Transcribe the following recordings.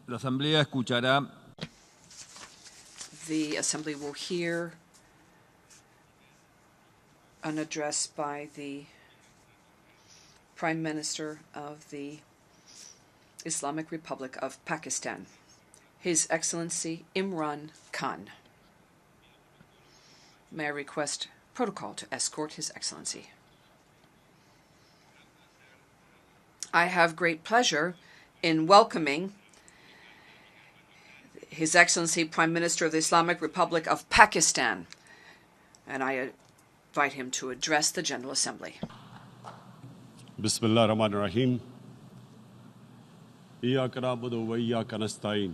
La Asamblea escuchará The Assembly will hear an address by the Prime Minister of the Islamic Republic of Pakistan, His Excellency Imran Khan. May I request protocol to escort His Excellency? I have great pleasure in welcoming His Excellency Prime Minister of the Islamic Republic of Pakistan, and I invite him to address the General Assembly. Bismillah ar-Rahman ar-Rahim. Iyyaka na'budu wa iyyaka nasta'in.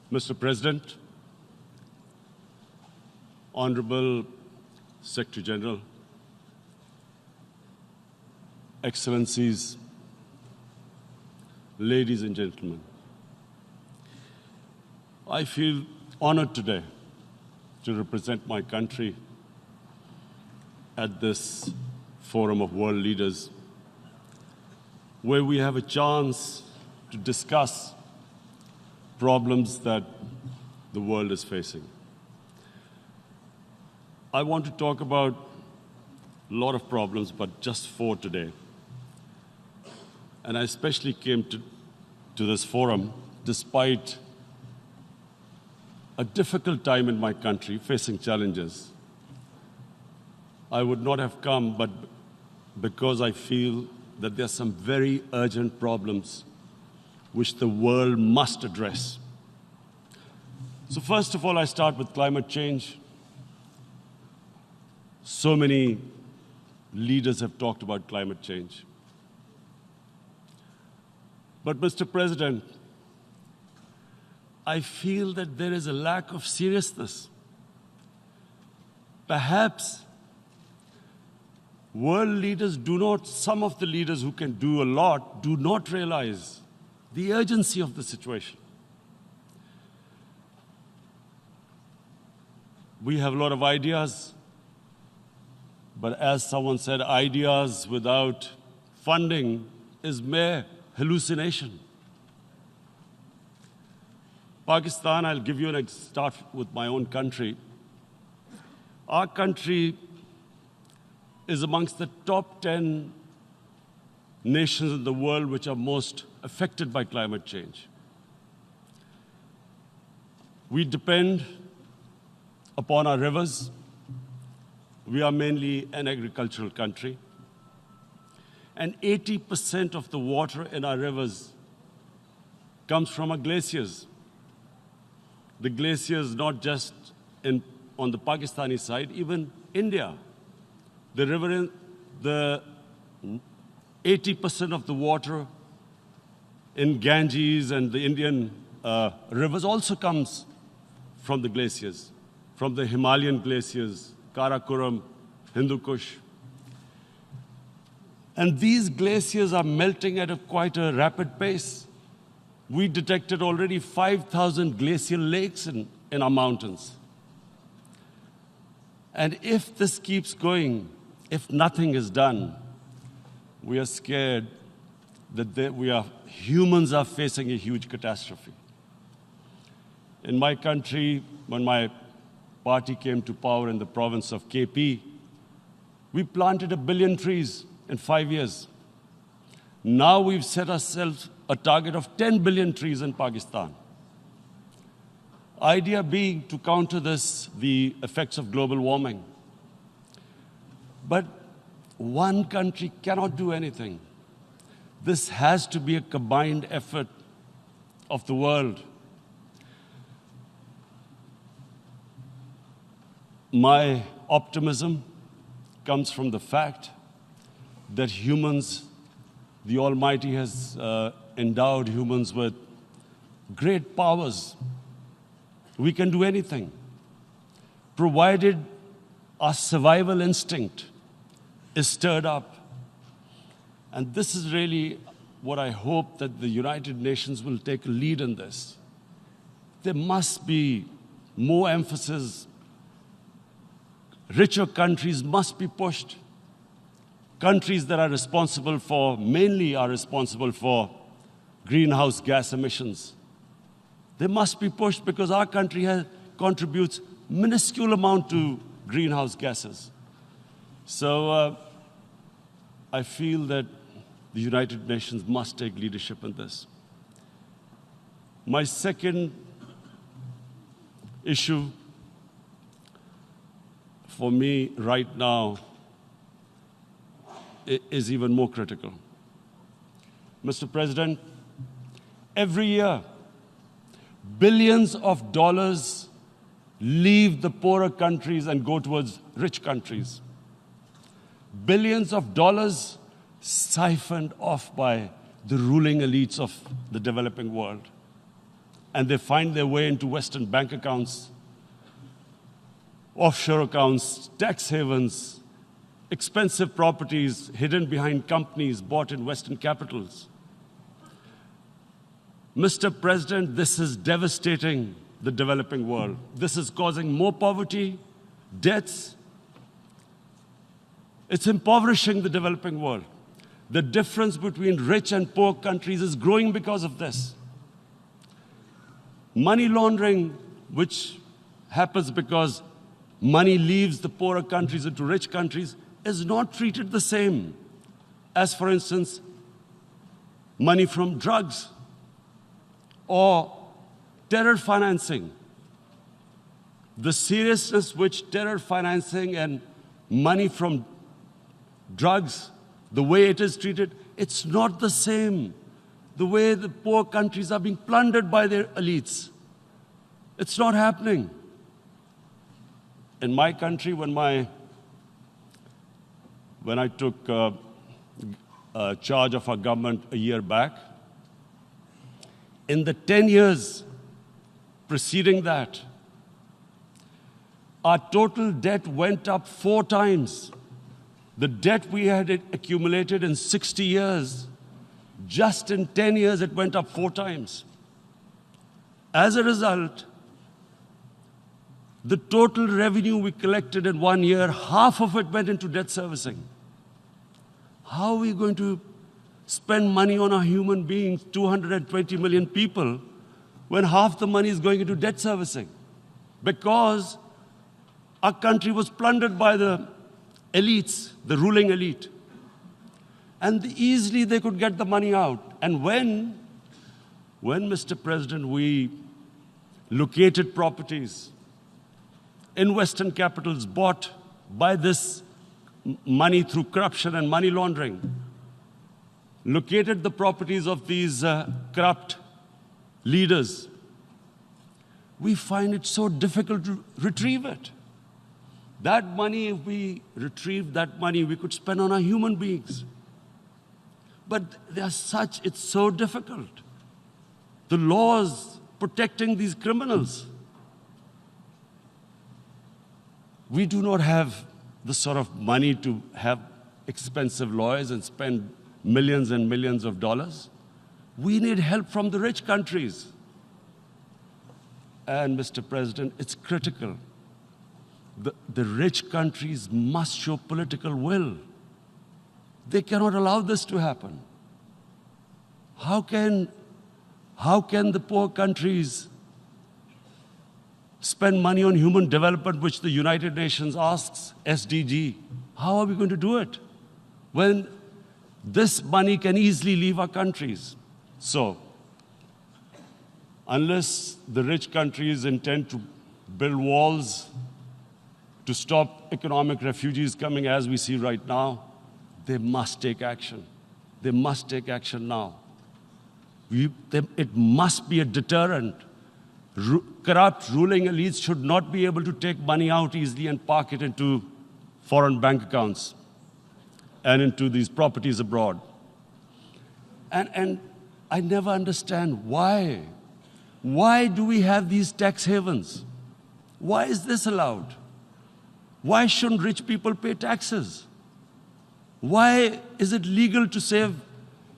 Mr. President, Honorable Secretary General, Excellencies, ladies and gentlemen, I feel honored today to represent my country at this forum of world leaders, where we have a chance to discuss problems that the world is facing. I want to talk about a lot of problems, but just 4 today. And I especially came to this forum despite a difficult time in my country, facing challenges. I would not have come, but because I feel that there are some very urgent problems which the world must address. So first of all, I start with climate change. So many leaders have talked about climate change. But Mr. President, I feel that there is a lack of seriousness. Perhaps world leaders some of the leaders who can do a lot, do not realize the urgency of the situation. We have a lot of ideas, but as someone said, ideas without funding is mere hallucination. Pakistan, I'll give you start with my own country. Our country is amongst the top 10 nations in the world which are most affected by climate change. We depend upon our rivers. We are mainly an agricultural country. And 80% of the water in our rivers comes from our glaciers. The glaciers, not just on the Pakistani side, even India. The 80% of the water in Ganges and the Indian rivers also comes from the glaciers, from the Himalayan glaciers, Karakoram, Hindu Kush. And these glaciers are melting at quite a rapid pace. We detected already 5,000 glacial lakes in our mountains. And if this keeps going, if nothing is done, we are scared that humans are facing a huge catastrophe. In my country, when my party came to power in the province of KP, we planted 1 billion trees in 5 years. Now we've set ourselves a target of 10 billion trees in Pakistan. Idea being to counter the effects of global warming. But one country cannot do anything. This has to be a combined effort of the world. My optimism comes from the fact that the Almighty has endowed humans with great powers. We can do anything, provided our survival instinct is stirred up. And this is really what I hope that the United Nations will take a lead in this. There must be more emphasis. Richer countries must be pushed. Countries that mainly are responsible for greenhouse gas emissions. They must be pushed because our country contributes minuscule amount to greenhouse gases. So I feel that the United Nations must take leadership in this. My second issue for me right now is even more critical. Mr. President, every year, billions of dollars leave the poorer countries and go towards rich countries. Billions of dollars siphoned off by the ruling elites of the developing world. And they find their way into Western bank accounts, offshore accounts, tax havens, expensive properties hidden behind companies bought in Western capitals. Mr. President, this is devastating the developing world. This is causing more poverty, debts. It's impoverishing the developing world. The difference between rich and poor countries is growing because of this. Money laundering, which happens because money leaves the poorer countries into rich countries, is not treated the same as, for instance, money from drugs or terror financing. The seriousness which terror financing and money from drugs, the way it is treated, it's not the same. The way the poor countries are being plundered by their elites. It's not happening. In my country, when I took charge of our government a year back, in the 10 years preceding that, our total debt went up 4 times. The debt we had accumulated in 60 years, just in 10 years, it went up 4 times. As a result, the total revenue we collected in 1 year, half of it went into debt servicing. How are we going to spend money on our human beings, 220 million people, when half the money is going into debt servicing? Because our country was plundered by the elites, the ruling elite. And easily they could get the money out. And when, Mr. President, we located properties in Western capitals bought by this money through corruption and money laundering, located the properties of these corrupt leaders, we find it so difficult to retrieve it. That money, if we retrieved that money, we could spend on our human beings. But it's so difficult. The laws protecting these criminals. We do not have the sort of money to have expensive lawyers and spend millions and millions of dollars. We need help from the rich countries. And, Mr. President, it's critical. The rich countries must show political will. They cannot allow this to happen. How can the poor countries spend money on human development, which the United Nations asks, SDG? How are we going to do it when this money can easily leave our countries? So, unless the rich countries intend to build walls to stop economic refugees coming as we see right now, they must take action. They must take action now. It must be a deterrent. Corrupt ruling elites should not be able to take money out easily and park it into foreign bank accounts and into these properties abroad. And I never understand why. Why do we have these tax havens? Why is this allowed? Why shouldn't rich people pay taxes? Why is it legal to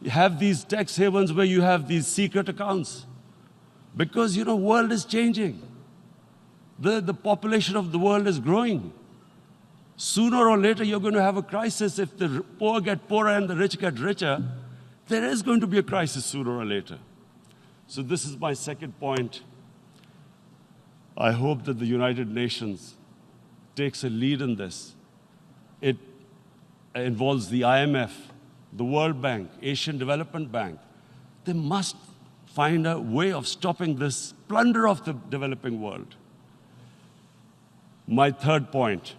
have these tax havens where you have these secret accounts? Because, the world is changing. The population of the world is growing. Sooner or later, you're going to have a crisis if the poor get poorer and the rich get richer. There is going to be a crisis sooner or later. So this is my second point. I hope that the United Nations takes a lead in this. It involves the IMF, the World Bank, Asian Development Bank. They must find a way of stopping this plunder of the developing world. My third point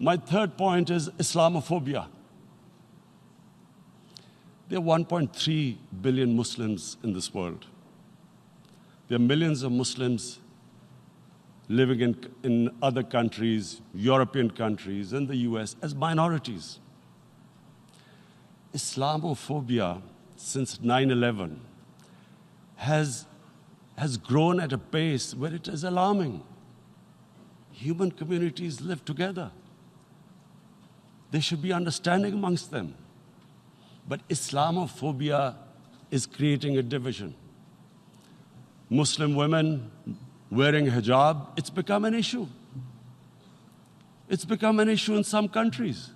is Islamophobia. There are 1.3 billion Muslims in this world. There are millions of Muslims living in other countries, European countries, and the US as minorities. Islamophobia, since 9/11, has grown at a pace where it is alarming. Human communities live together. There should be understanding amongst them. But Islamophobia is creating a division. Muslim women wearing hijab, it's become an issue. It's become an issue in some countries.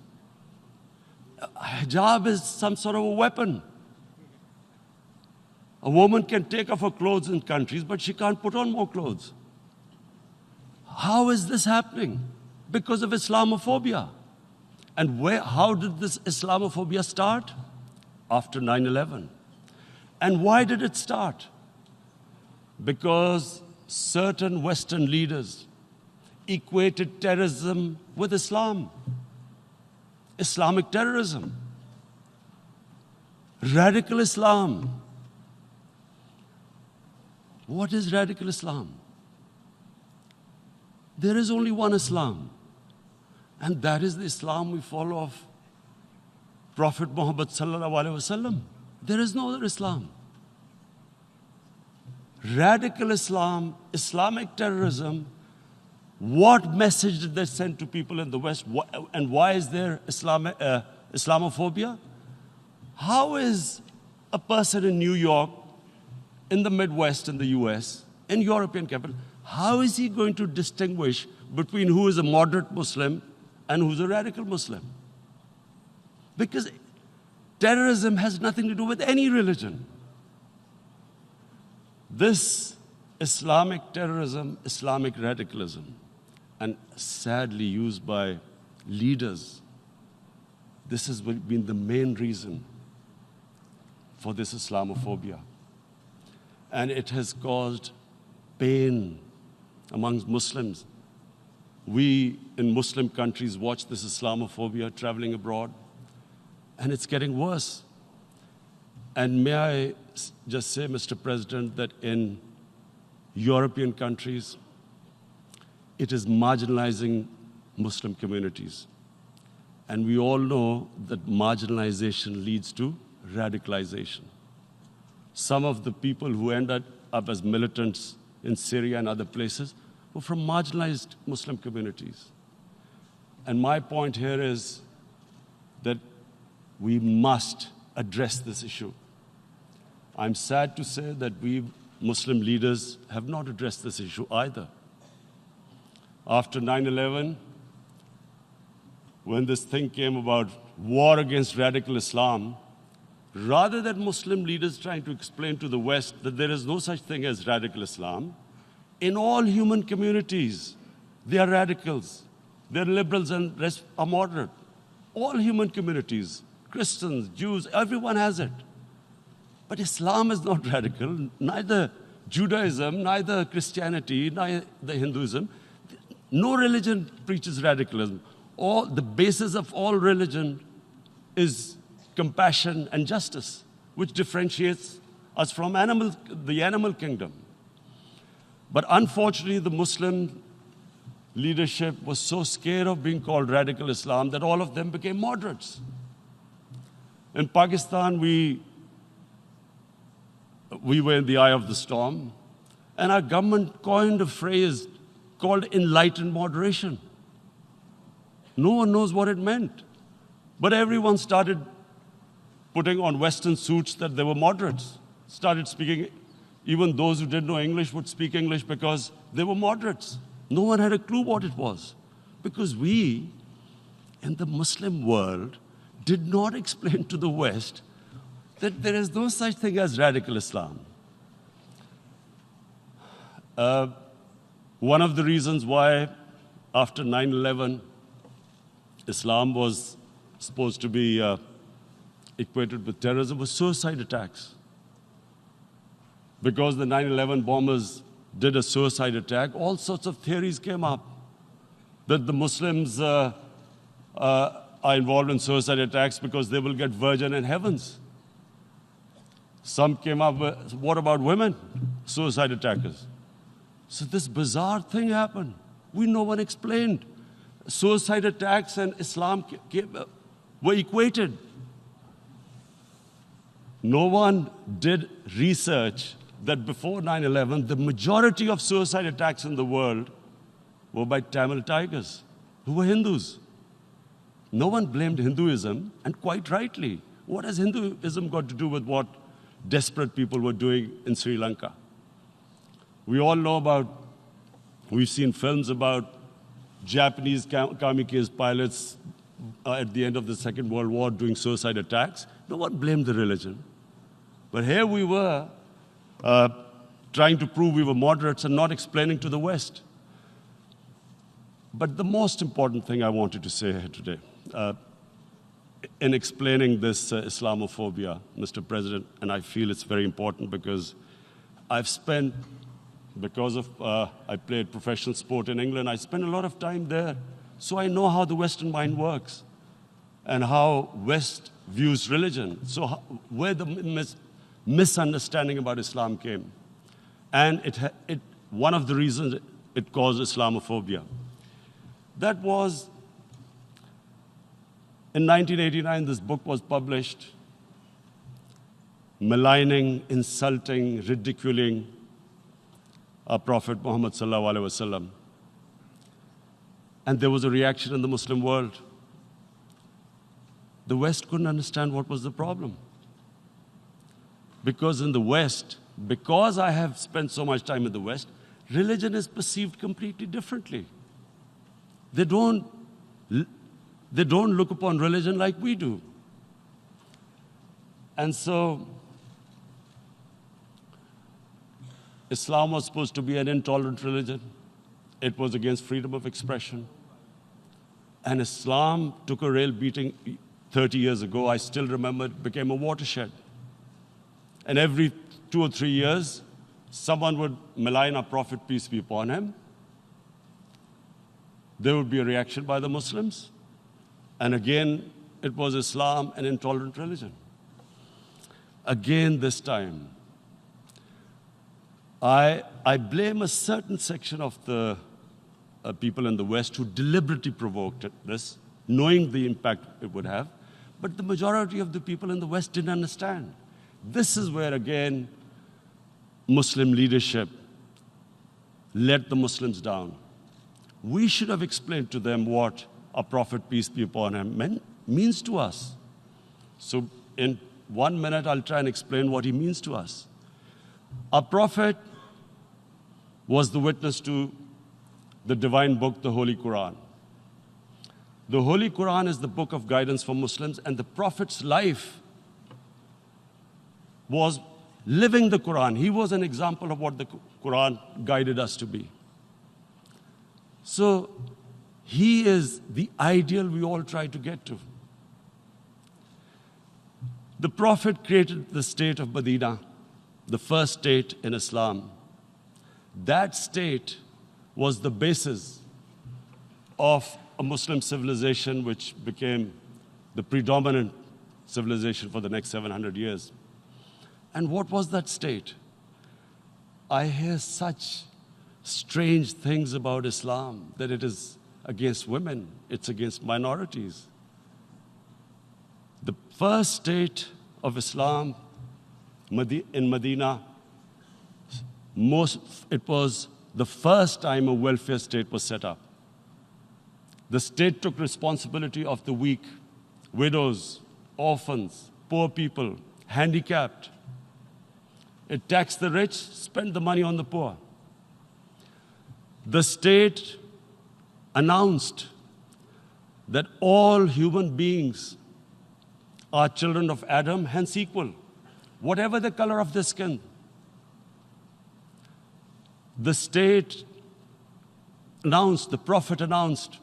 Hijab is some sort of a weapon. A woman can take off her clothes in countries, but she can't put on more clothes. How is this happening? Because of Islamophobia. And how did this Islamophobia start? After 9/11. And why did it start? Because certain Western leaders equated terrorism with Islam. Islamic terrorism. Radical Islam. What is radical Islam? There is only one Islam. And that is the Islam we follow of Prophet Muhammad sallallahu alaihi wasallam. There is no other Islam. Radical Islam, Islamic terrorism, what message did they send to people in the West? And why is there Islamophobia? How is a person in New York, in the Midwest, in the US, in European capital, how is he going to distinguish between who is a moderate Muslim and who's a radical Muslim? Because terrorism has nothing to do with any religion. This Islamic terrorism, Islamic radicalism, and sadly used by leaders, this has been the main reason for this Islamophobia. And it has caused pain amongst Muslims. We in Muslim countries watch this Islamophobia traveling abroad, and it's getting worse. And may I just say, Mr. President, that in European countries, it is marginalizing Muslim communities. And we all know that marginalization leads to radicalization. Some of the people who ended up as militants in Syria and other places were from marginalized Muslim communities. And my point here is that we must address this issue. I'm sad to say that we Muslim leaders have not addressed this issue either. After 9/11, when this thing came about war against radical Islam, rather than Muslim leaders trying to explain to the West that there is no such thing as radical Islam, in all human communities, they are radicals. They're liberals and rest are moderate. All human communities, Christians, Jews, everyone has it. But Islam is not radical, neither Judaism, neither Christianity, neither Hinduism. No religion preaches radicalism. The basis of all religion is compassion and justice, which differentiates us from the animal kingdom. But unfortunately, the Muslim leadership was so scared of being called radical Islam that all of them became moderates. In Pakistan, we were in the eye of the storm, and our government coined a phrase called enlightened moderation. No one knows what it meant. But everyone started putting on Western suits that they were moderates, started speaking. Even those who didn't know English would speak English because they were moderates. No one had a clue what it was. Because we, in the Muslim world, did not explain to the West that there is no such thing as radical Islam. One of the reasons why after 9/11, Islam was supposed to be equated with terrorism was suicide attacks. Because the 9/11 bombers did a suicide attack, all sorts of theories came up that the Muslims are involved in suicide attacks because they will get virgin in heavens. Some came up with, what about women, suicide attackers? So this bizarre thing happened. No one explained. Suicide attacks and Islam were equated. No one did research that before 9/11, the majority of suicide attacks in the world were by Tamil Tigers, who were Hindus. No one blamed Hinduism, and quite rightly. What has Hinduism got to do with what desperate people were doing in Sri Lanka? We all know we've seen films about Japanese kamikaze pilots at the end of the Second World War doing suicide attacks. No one blamed the religion. But here we were trying to prove we were moderates and not explaining to the West. But the most important thing I wanted to say here today, in explaining this Islamophobia, Mr. President, and I feel it's very important because I've spent, because of I played professional sport in England, I spent a lot of time there. So I know how the Western mind works and how West views religion. So where the misunderstanding about Islam came. And one of the reasons it caused Islamophobia. That was, in 1989, this book was published, maligning, insulting, ridiculing our Prophet Muhammad sallallahu alaihi wasallam. And there was a reaction in the Muslim world. The West couldn't understand what was the problem. Because in the West, because I have spent so much time in the West, religion is perceived completely differently. They don't look upon religion like we do. And so, Islam was supposed to be an intolerant religion. It was against freedom of expression. And Islam took a real beating 30 years ago. I still remember it became a watershed. And every 2 or 3 years, someone would malign our Prophet, peace be upon him. There would be a reaction by the Muslims. And again, it was Islam, an intolerant religion. Again, this time, I blame a certain section of the people in the West who deliberately provoked this, knowing the impact it would have. But the majority of the people in the West didn't understand. This is where, again, Muslim leadership let the Muslims down. We should have explained to them what our Prophet, peace be upon him, means to us. So in 1 minute, I'll try and explain what he means to us. Our Prophet was the witness to the divine book, the Holy Quran. The Holy Quran is the book of guidance for Muslims, and the Prophet's life was living the Quran. He was an example of what the Quran guided us to be. So he is the ideal we all try to get to. The Prophet created the state of Medina, the first state in Islam. That state was the basis of a Muslim civilization which became the predominant civilization for the next 700 years. And what was that state? I hear such strange things about Islam, that it is against women, it's against minorities. The first state of Islam in Medina, it was the first time a welfare state was set up. The state took responsibility of the weak, widows, orphans, poor people, handicapped. It taxed the rich, spent the money on the poor. The state announced that all human beings are children of Adam, hence equal, whatever the color of their skin. The state announced, the Prophet announced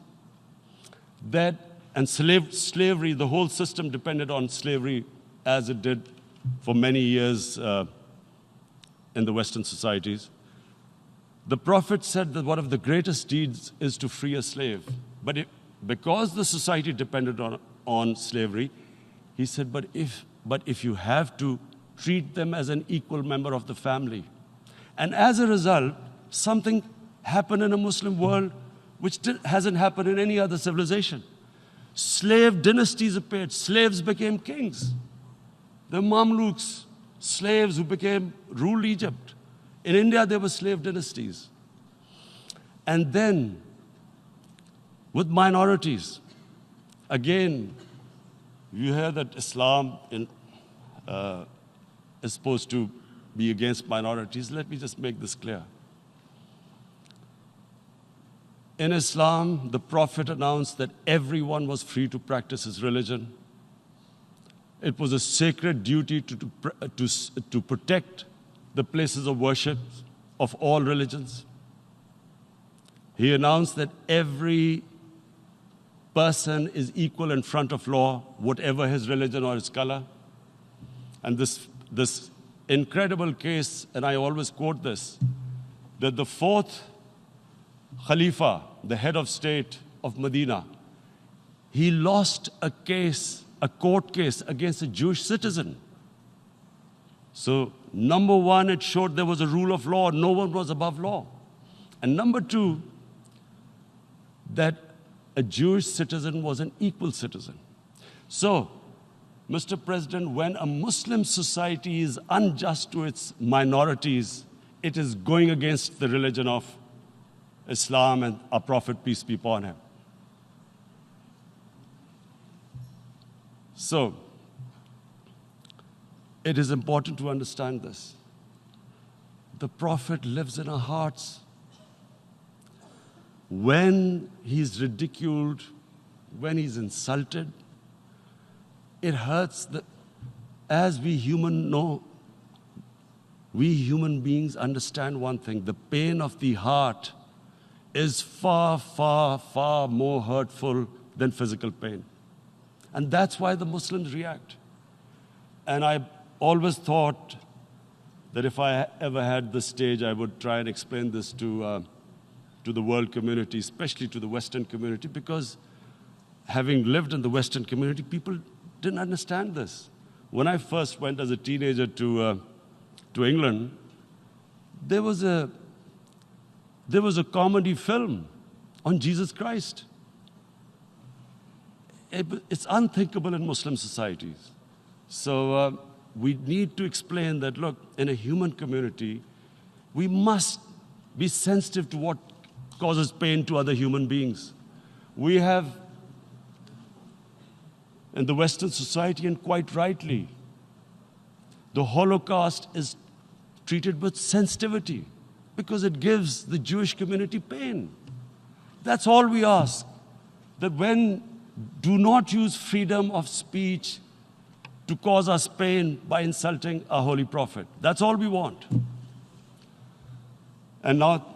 that, and slavery, the whole system depended on slavery as it did for many years in the Western societies. The Prophet said that one of the greatest deeds is to free a slave. But because the society depended on slavery, he said, but if you have to, treat them as an equal member of the family. And as a result, something happened in a Muslim world which hasn't happened in any other civilization. Slave dynasties appeared. Slaves became kings. The Mamluks, slaves who ruled Egypt. In India, there were slave dynasties. And then, with minorities, again, you hear that Islam is supposed to be against minorities. Let me just make this clear. In Islam, the Prophet announced that everyone was free to practice his religion. It was a sacred duty to protect the places of worship of all religions. He announced that every person is equal in front of law, whatever his religion or his color. And this incredible case, and I always quote this, that the fourth Khalifa, the head of state of Medina, he lost a court case against a Jewish citizen. So, number one, it showed there was a rule of law, no one was above law. And number two, that a Jewish citizen was an equal citizen. So, Mr. President, when a Muslim society is unjust to its minorities, it is going against the religion of Islam and our Prophet, peace be upon him. So, it is important to understand this. The Prophet lives in our hearts. When he's ridiculed, when he's insulted, it hurts. As we human beings understand one thing: the pain of the heart is far, far, far more hurtful than physical pain. And that's why the Muslims react. And I always thought that if I ever had this stage, I would try and explain this to the world community, especially to the Western community, because having lived in the Western community, people didn't understand this. When I first went as a teenager to England, there was a comedy film on Jesus Christ. It's unthinkable in Muslim societies. So we need to explain that, look, in a human community, we must be sensitive to what causes pain to other human beings. We have, in the Western society, and quite rightly, the Holocaust is treated with sensitivity because it gives the Jewish community pain. That's all we ask. That do not use freedom of speech to cause us pain by insulting our holy prophet. That's all we want. And now,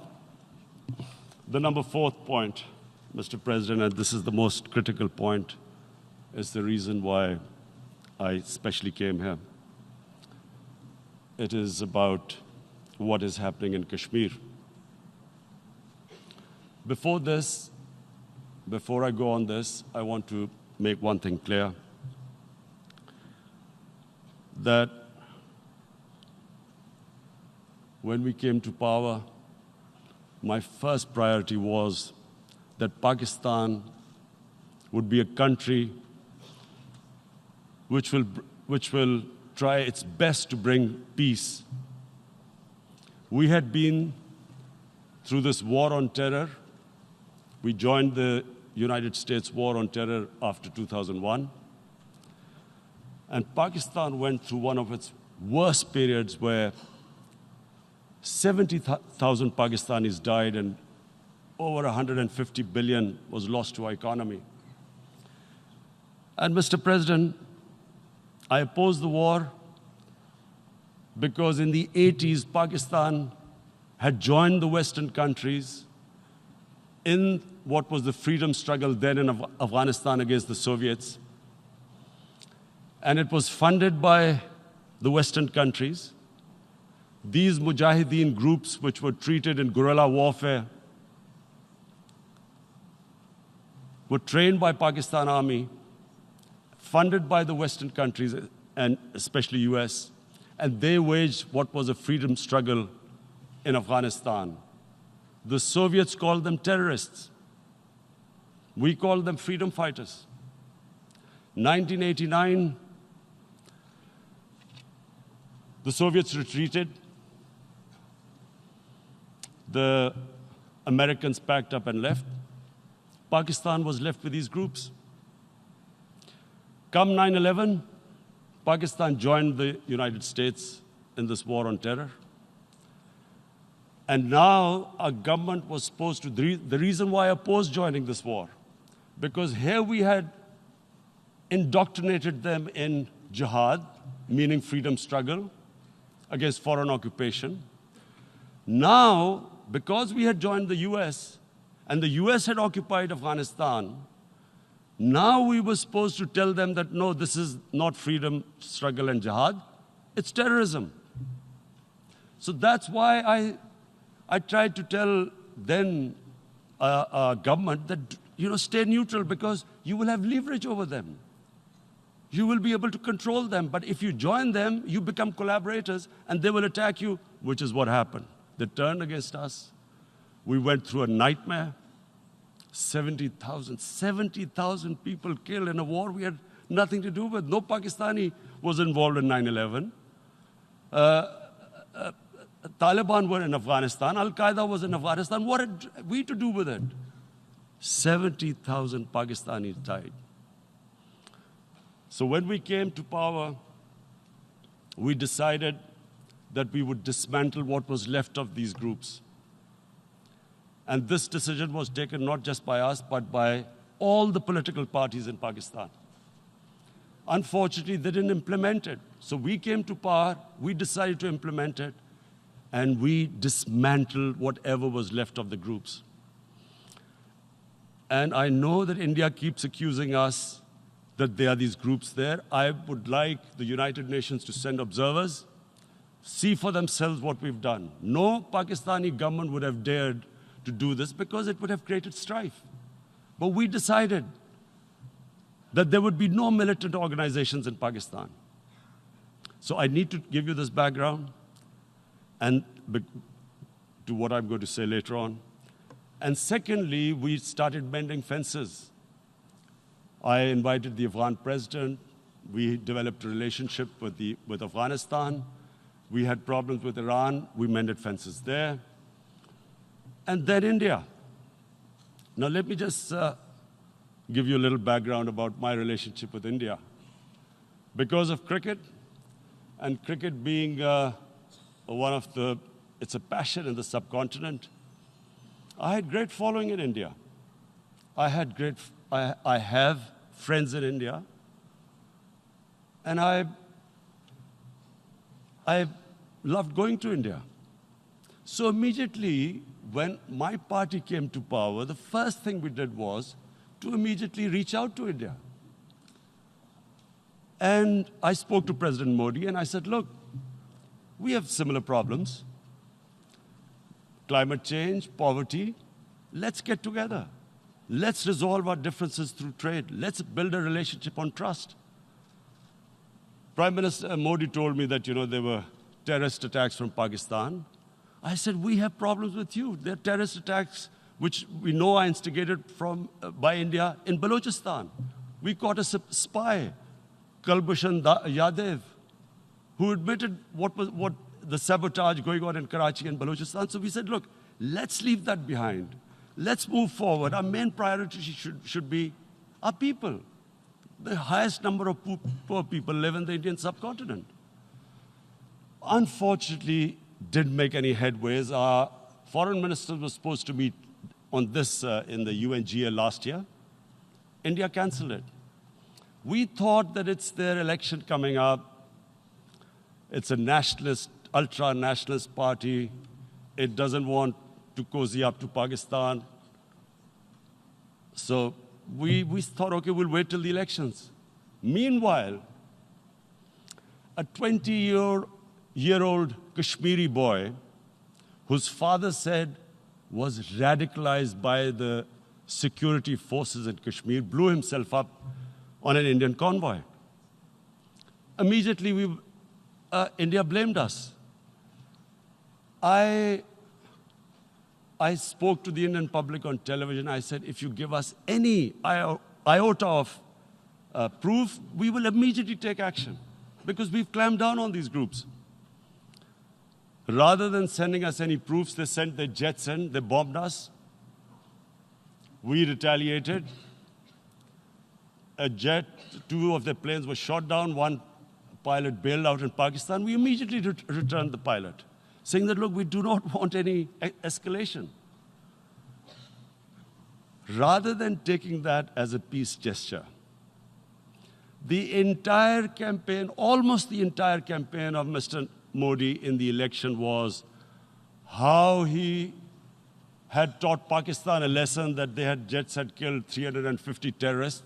the number fourth point, Mr. President, and this is the most critical point, is the reason why I especially came here. It is about what is happening in Kashmir. Before I go on this, I want to make one thing clear, that when we came to power, my first priority was that Pakistan would be a country which will try its best to bring peace. We had been through this war on terror. We joined the United States war on terror after 2001. And Pakistan went through one of its worst periods where 70,000 Pakistanis died and over 150 billion was lost to our economy. And Mr. President, I opposed the war because in the 80s, Pakistan had joined the Western countries in what was the freedom struggle then in Afghanistan against the Soviets. And it was funded by the Western countries. These mujahideen groups, which were treated in guerrilla warfare, were trained by Pakistan Army, funded by the Western countries, and especially US, and they waged what was a freedom struggle in Afghanistan. The Soviets called them terrorists. We called them freedom fighters. 1989, the Soviets retreated. The Americans packed up and left. Pakistan was left with these groups. Come 9/11, Pakistan joined the United States in this war on terror. And now our government was supposed to, the reason why I opposed joining this war, because here we had indoctrinated them in jihad, meaning freedom struggle against foreign occupation. Now, because we had joined the US, and the US had occupied Afghanistan, now we were supposed to tell them that, no, this is not freedom struggle and jihad, it's terrorism. So that's why I tried to tell then government that, stay neutral because you will have leverage over them. You will be able to control them. But if you join them, you become collaborators and they will attack you, which is what happened. They turned against us. We went through a nightmare. 70,000 people killed in a war we had nothing to do with. No Pakistani was involved in 9/11. Taliban were in Afghanistan. Al-Qaeda was in Afghanistan. What had we to do with it? 70,000 Pakistanis died. So when we came to power, we decided that we would dismantle what was left of these groups. And this decision was taken not just by us, but by all the political parties in Pakistan. Unfortunately, they didn't implement it. So we came to power, we decided to implement it, and we dismantled whatever was left of the groups. And I know that India keeps accusing us that there are these groups there. I would like the United Nations to send observers, see for themselves what we've done. No Pakistani government would have dared to do this because it would have created strife. But we decided that there would be no militant organizations in Pakistan. So I need to give you this background and to what I'm going to say later on. And secondly, we started mending fences. I invited the Afghan president. We developed a relationship with Afghanistan. We had problems with Iran. We mended fences there. And then India. Now let me just give you a little background about my relationship with India. Because of cricket, and cricket being it's a passion in the subcontinent, I had great following in India. I have friends in India, and I loved going to India. So immediately, when my party came to power, the first thing we did was to immediately reach out to India. And I spoke to President Modi, and I said, look, we have similar problems. Climate change, poverty, let's get together. Let's resolve our differences through trade. Let's build a relationship on trust. Prime Minister Modi told me that, there were terrorist attacks from Pakistan. I said, we have problems with you. There are terrorist attacks which we know are instigated by India in Balochistan. We caught a spy, Kulbhushan Yadav, who admitted what the sabotage going on in Karachi and Balochistan. So we said, look, let's leave that behind. Let's move forward. Our main priority should be our people. The highest number of poor people live in the Indian subcontinent. Unfortunately, didn't make any headways. Our foreign ministers were supposed to meet on this in the UNGA last year. India cancelled it. We thought that it's their election coming up. It's a nationalist, ultra-nationalist party. It doesn't want to cozy up to Pakistan. So we thought, okay, we'll wait till the elections. Meanwhile, a 20-year-old Kashmiri boy, whose father said was radicalized by the security forces in Kashmir, blew himself up on an Indian convoy. Immediately, India blamed us. I spoke to the Indian public on television. I said, if you give us any iota of proof, we will immediately take action, because we've clamped down on these groups. Rather than sending us any proofs, they sent their jets in, they bombed us. We retaliated. A jet, 2 of their planes were shot down, 1 pilot bailed out in Pakistan. We immediately returned the pilot, saying that, look, we do not want any escalation. Rather than taking that as a peace gesture, the entire campaign, almost the entire campaign of Mr. Modi in the election was how he had taught Pakistan a lesson that jets had killed 350 terrorists.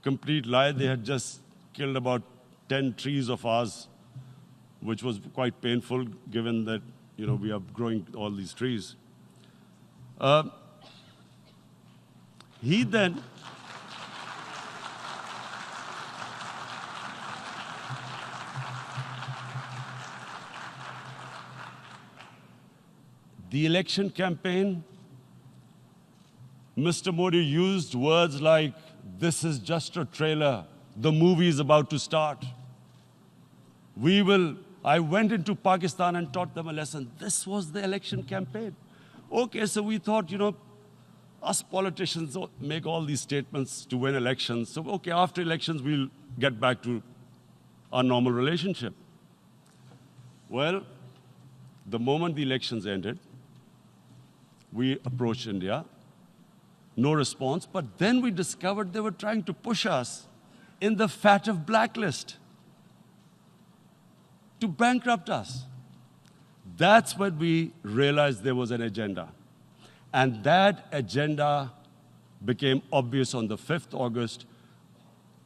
Complete lie. They had just killed about 10 trees of ours, which was quite painful given that, we are growing all these trees. He then the election campaign, Mr. Modi used words like, this is just a trailer, the movie is about to start. I went into Pakistan and taught them a lesson. This was the election campaign. Okay, so we thought, us politicians make all these statements to win elections. So, okay, after elections, we'll get back to our normal relationship. Well, the moment the elections ended, we approached India, no response, but then we discovered they were trying to push us in the FATF blacklist to bankrupt us. That's when we realized there was an agenda. And that agenda became obvious on the 5th August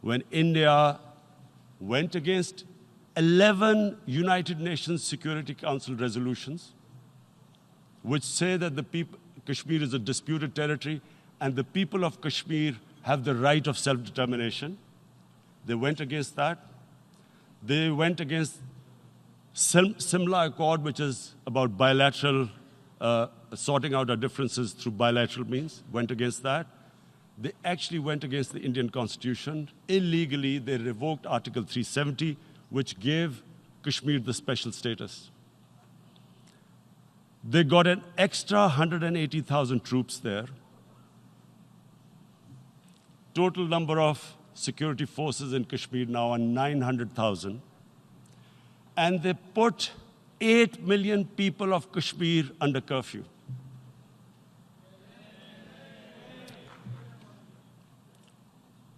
when India went against 11 United Nations Security Council resolutions, which say that Kashmir is a disputed territory and the people of Kashmir have the right of self-determination. They went against that. They went against Simla Accord, which is about bilateral, sorting out our differences through bilateral means, went against that. They actually went against the Indian Constitution. Illegally, they revoked Article 370, which gave Kashmir the special status. They got an extra 180,000 troops there. Total number of security forces in Kashmir now are 900,000. And they put 8 million people of Kashmir under curfew.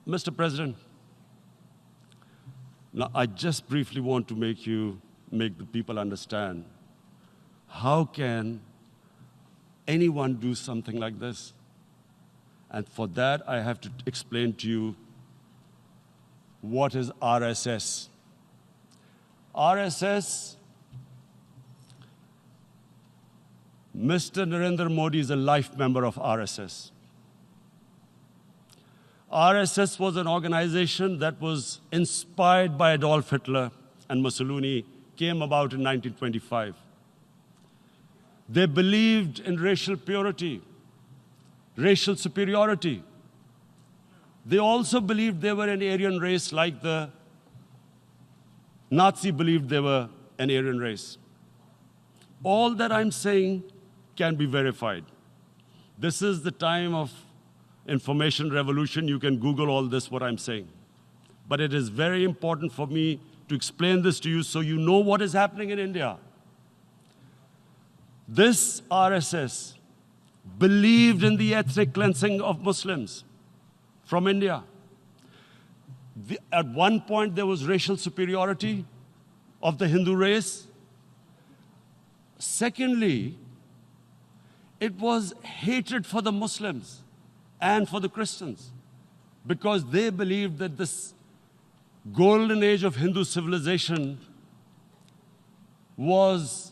Mr. President, now I just briefly want to make the people understand, how can anyone do something like this? And for that, I have to explain to you what is RSS. RSS, Mr. Narendra Modi is a life member of RSS. RSS was an organization that was inspired by Adolf Hitler and Mussolini, came about in 1925. They believed in racial purity, racial superiority. They also believed they were an Aryan race like the Nazi believed they were an Aryan race. All that I'm saying can be verified. This is the time of information revolution. You can Google all this, what I'm saying. But it is very important for me to explain this to you so you know what is happening in India. This RSS believed in the ethnic cleansing of Muslims from India. At one point, there was racial superiority of the Hindu race. Secondly, it was hatred for the Muslims and for the Christians, because they believed that this golden age of Hindu civilization was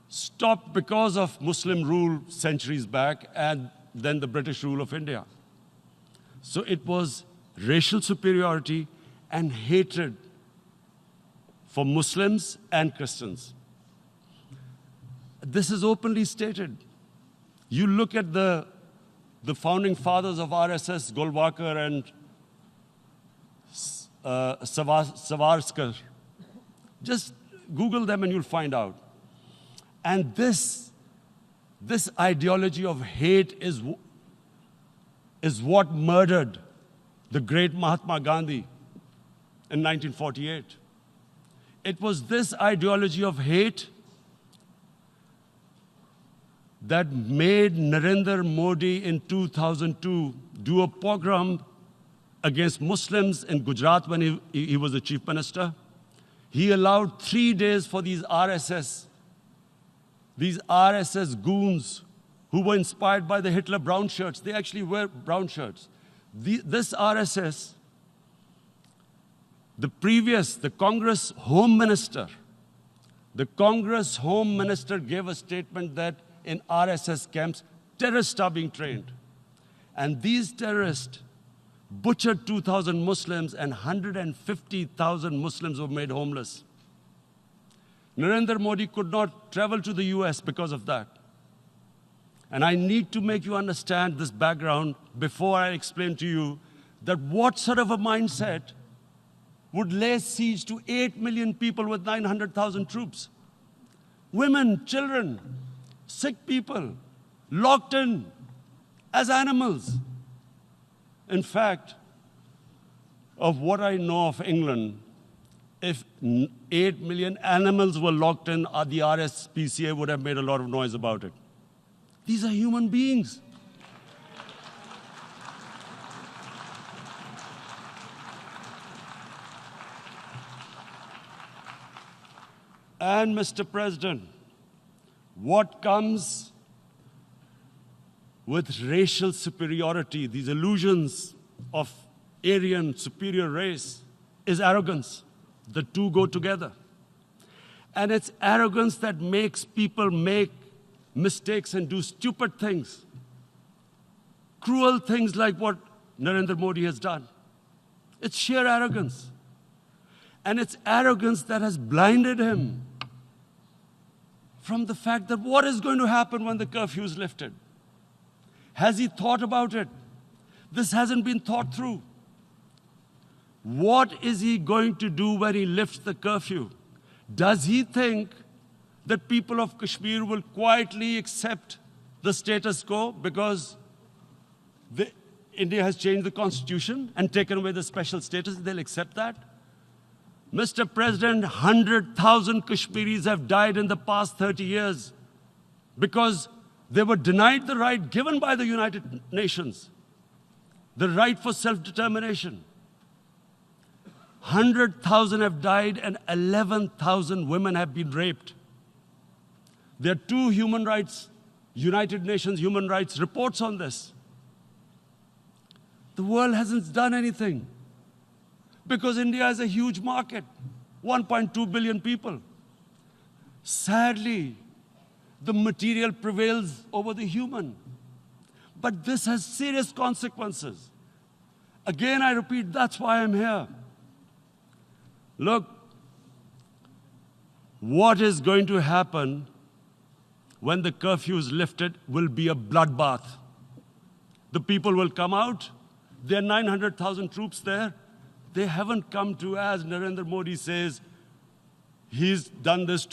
stopped because of Muslim rule centuries back and then the British rule of India. So it was racial superiority and hatred for Muslims and Christians. This is openly stated. You look at the founding fathers of RSS, Golwalkar and Savarkar. Just Google them and you'll find out. And this ideology of hate is what murdered the great Mahatma Gandhi in 1948. It was this ideology of hate that made Narendra Modi in 2002 do a pogrom against Muslims in Gujarat when he was the chief minister. He allowed 3 days for these RSS goons who were inspired by the Hitler brown shirts. They actually wear brown shirts. This RSS, the Congress Home Minister gave a statement that in RSS camps, terrorists are being trained. And these terrorists butchered 2,000 Muslims and 150,000 Muslims were made homeless. Narendra Modi could not travel to the US because of that. And I need to make you understand this background before I explain to you that what sort of a mindset would lay siege to 8 million people with 900,000 troops. Women, children, sick people, locked in as animals. In fact, of what I know of England, if 8 million animals were locked in, the RSPCA would have made a lot of noise about it. These are human beings. And Mr. President, what comes with racial superiority, these illusions of Aryan superior race, is arrogance. The two go together. And it's arrogance that makes people make mistakes and do stupid things. Cruel things like what Narendra Modi has done. It's sheer arrogance. And it's arrogance that has blinded him from the fact that what is going to happen when the curfew is lifted? Has he thought about it? This hasn't been thought through. What is he going to do when he lifts the curfew? Does he think that people of Kashmir will quietly accept the status quo because India has changed the constitution and taken away the special status? They'll accept that? Mr. President, 100,000 Kashmiris have died in the past 30 years because they were denied the right given by the United Nations, the right for self-determination. 100,000 have died and 11,000 women have been raped. There are 2 United Nations human rights reports on this. The world hasn't done anything because India is a huge market, 1.2 billion people. Sadly, the material prevails over the human. But this has serious consequences. Again, I repeat, that's why I'm here. Look, what is going to happen when the curfew is lifted will be a bloodbath. The people will come out. There are 900,000 troops there. They haven't come to, as Narendra Modi says, he's done this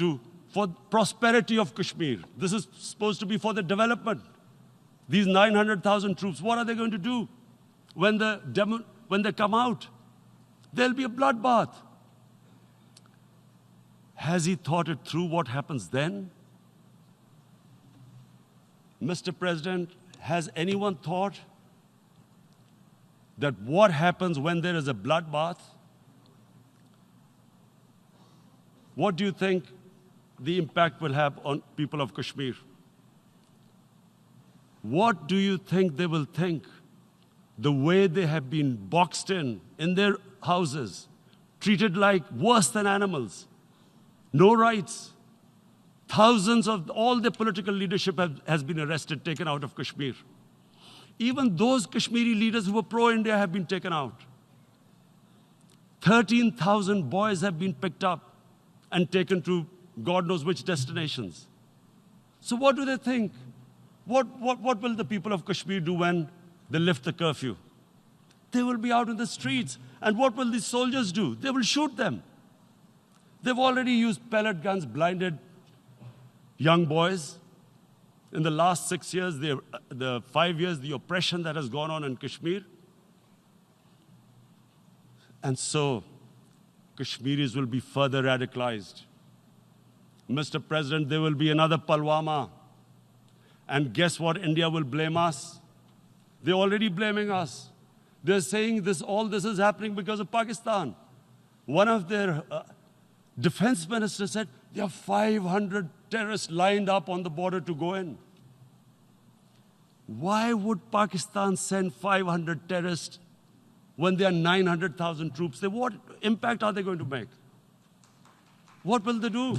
for prosperity of Kashmir. This is supposed to be for the development. These 900,000 troops, what are they going to do when they come out? There'll be a bloodbath. Has he thought it through what happens then? Mr. President, has anyone thought that what happens when there is a bloodbath? What do you think the impact will have on people of Kashmir? What do you think they will think? The way they have been boxed in their houses, treated like worse than animals, no rights. Thousands of all the political leadership has been arrested, taken out of Kashmir. Even those Kashmiri leaders who were pro-India have been taken out. 13,000 boys have been picked up and taken to God knows which destinations. So what do they think? What will the people of Kashmir do when they lift the curfew? They will be out in the streets. And what will these soldiers do? They will shoot them. They've already used pellet guns, blinded young boys. In the last 6 years, the 5 years, the oppression that has gone on in Kashmir. And so, Kashmiris will be further radicalized. Mr. President, there will be another Pulwama. And guess what? India will blame us. They're already blaming us. They're saying all this is happening because of Pakistan. One of their defense ministers said, there are 500 terrorists lined up on the border to go in. Why would Pakistan send 500 terrorists when there are 900,000 troops? What impact are they going to make? What will they do?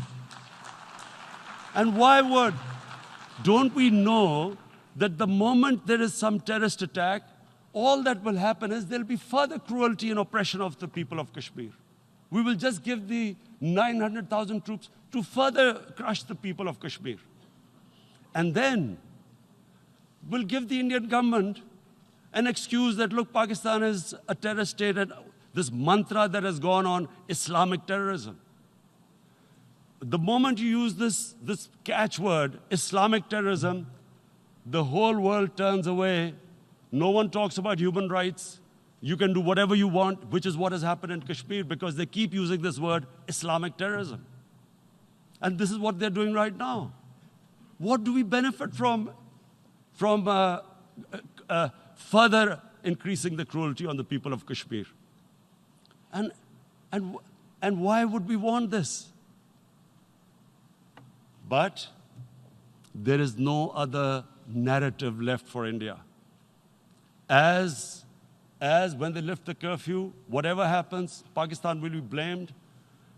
And don't we know that the moment there is some terrorist attack, all that will happen is there'll be further cruelty and oppression of the people of Kashmir. We will just give the 900,000 troops to further crush the people of Kashmir. And then we'll give the Indian government an excuse that, look, Pakistan is a terrorist state, and this mantra that has gone on, Islamic terrorism. The moment you use this catchword, Islamic terrorism, the whole world turns away. No one talks about human rights. You can do whatever you want, which is what has happened in Kashmir, because they keep using this word, Islamic terrorism. And this is what they're doing right now. What do we benefit from further increasing the cruelty on the people of Kashmir? And why would we want this? But there is no other narrative left for India. As when they lift the curfew, whatever happens, Pakistan will be blamed,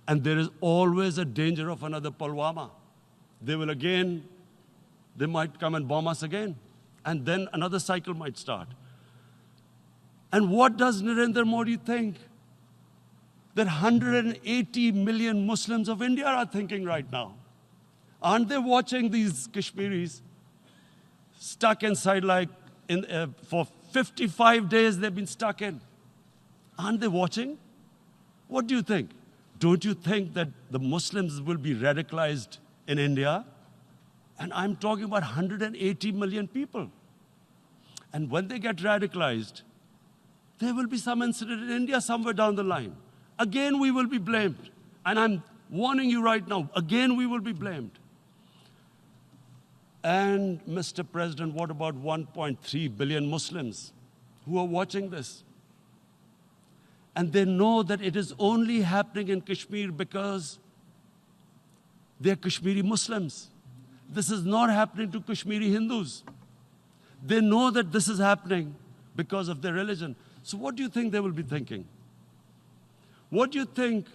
and there is always a danger of another Pulwama. They might come and bomb us again, and then another cycle might start. And what does Narendra Modi think? That 180 million Muslims of India are thinking right now. Aren't they watching these Kashmiris stuck inside for 55 days they've been stuck in? Aren't they watching? What do you think? Don't you think that the Muslims will be radicalized in India? And I'm talking about 180 million people. And when they get radicalized, there will be some incident in India somewhere down the line. Again, we will be blamed. And I'm warning you right now, again, we will be blamed. And, Mr. President, what about 1.3 billion Muslims who are watching this? And they know that it is only happening in Kashmir because they're Kashmiri Muslims. This is not happening to Kashmiri Hindus. They know that this is happening because of their religion. So what do you think they will be thinking? What do you think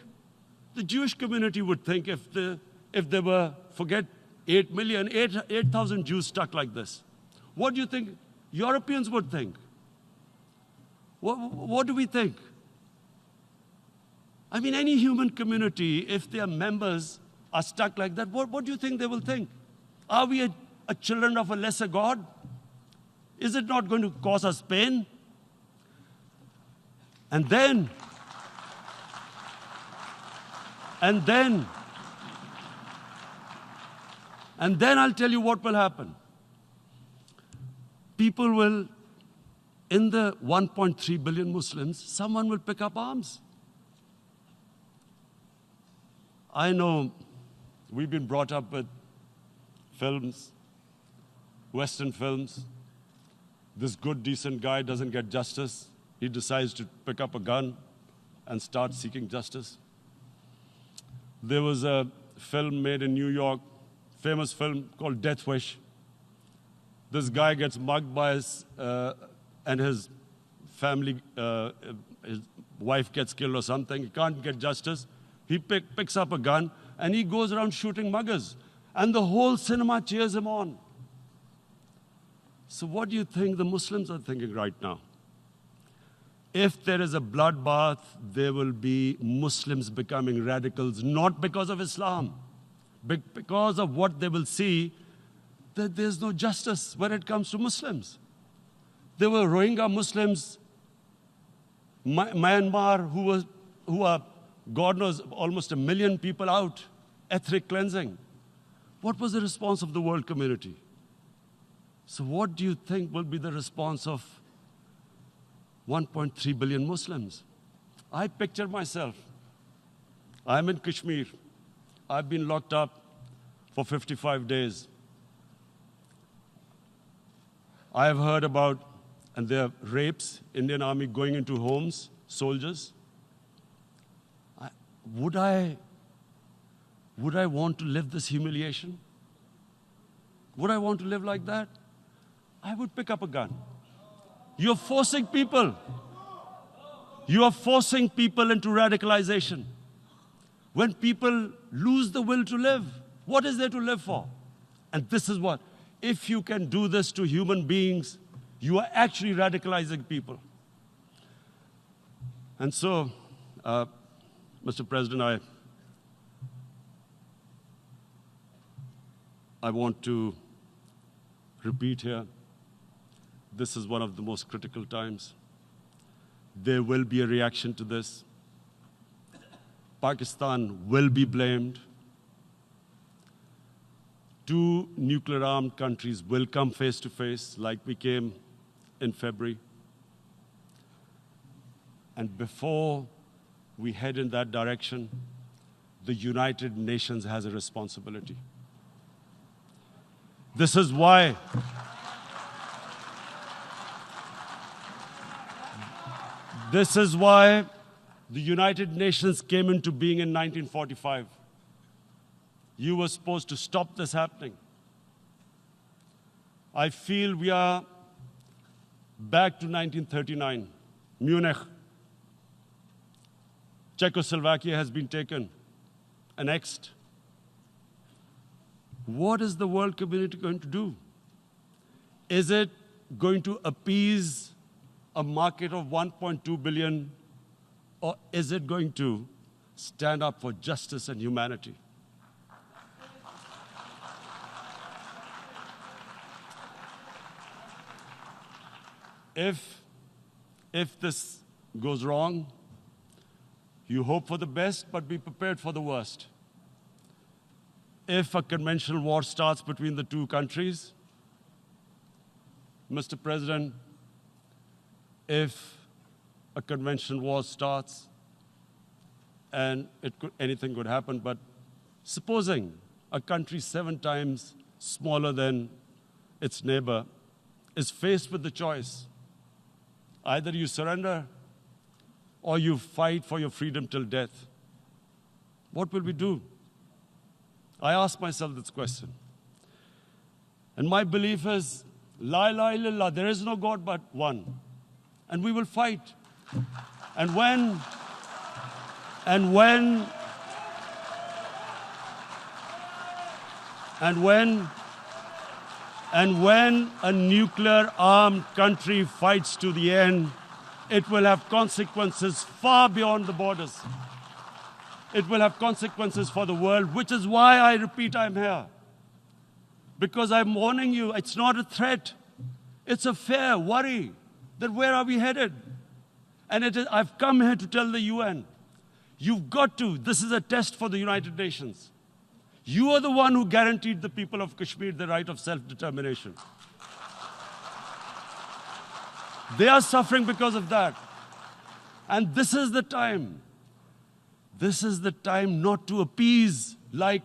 the Jewish community would think if they were, forget 8,000 Jews stuck like this? What do you think Europeans would think? What do we think? I mean, any human community, if their members are stuck like that, what do you think they will think? Are we a children of a lesser God? Is it not going to cause us pain? And then I'll tell you what will happen. People will, in the 1.3 billion Muslims, someone will pick up arms. I know we've been brought up with films, Western films. This good, decent guy doesn't get justice. he decides to pick up a gun and start seeking justice. There was a film made in New York, famous film called Death Wish. This guy gets mugged by and his family, his wife gets killed or something. He can't get justice. He picks up a gun and he goes around shooting muggers. And the whole cinema cheers him on. So what do you think the Muslims are thinking right now? If there is a bloodbath, there will be Muslims becoming radicals, not because of Islam, but because of what they will see, that there's no justice when it comes to Muslims. There were Rohingya Muslims, Myanmar, who are, God knows, almost 1 million people out, ethnic cleansing. What was the response of the world community? So what do you think will be the response of 1.3 billion Muslims? I picture myself. I'm in Kashmir. I've been locked up for 55 days. I have heard about, and there are rapes, Indian Army going into homes, soldiers. Would I want to live this humiliation? Would I want to live like that? I would pick up a gun. You're forcing people. You are forcing people into radicalization. When people lose the will to live, what is there to live for? And this is what, if you can do this to human beings, you are actually radicalizing people. And so, Mr. President, I want to repeat here, this is one of the most critical times. There will be a reaction to this. Pakistan will be blamed. 2 nuclear-armed countries will come face to face, like we came in February. And before we head in that direction, the United Nations has a responsibility. This is why the United Nations came into being in 1945. You were supposed to stop this happening. I feel we are back to 1939, Munich. Czechoslovakia has been taken, annexed. What is the world community going to do? Is it going to appease a market of 1.2 billion, or is it going to stand up for justice and humanity? If this goes wrong, you hope for the best, but be prepared for the worst. If a conventional war starts between the 2 countries, Mr. President, if a conventional war starts, and anything could happen, but supposing a country 7 times smaller than its neighbor is faced with the choice, either you surrender or you fight for your freedom till death, what will we do? I ask myself this question. And my belief is, La ilaha illallah, there is no God but one. And we will fight. And when a nuclear-armed country fights to the end, it will have consequences far beyond the borders. It will have consequences for the world, which is why I repeat I'm here. Because I'm warning you, it's not a threat. It's a fair worry that where are we headed? And I've come here to tell the UN, you've got to, this is a test for the United Nations. You are the one who guaranteed the people of Kashmir the right of self-determination. They are suffering because of that. And this is the time. This is the time not to appease like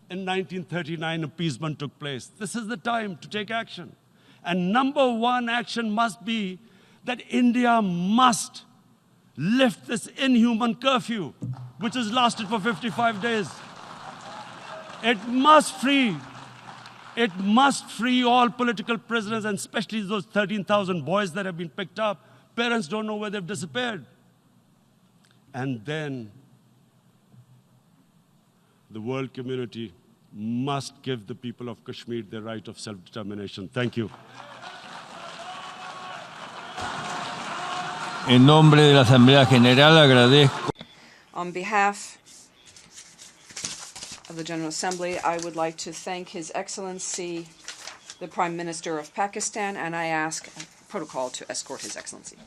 in 1939 appeasement took place. This is the time to take action. And number 1 action must be that India must lift this inhuman curfew, which has lasted for 55 days. It must free all political prisoners, and especially those 13,000 boys that have been picked up. Parents don't know where they've disappeared. And then the world community must give the people of Kashmir their right of self-determination. Thank you. En nombre de la Asamblea General agradezco. On behalf of the General Assembly, I would like to thank His Excellency, the Prime Minister of Pakistan, and I ask protocol to escort His Excellency.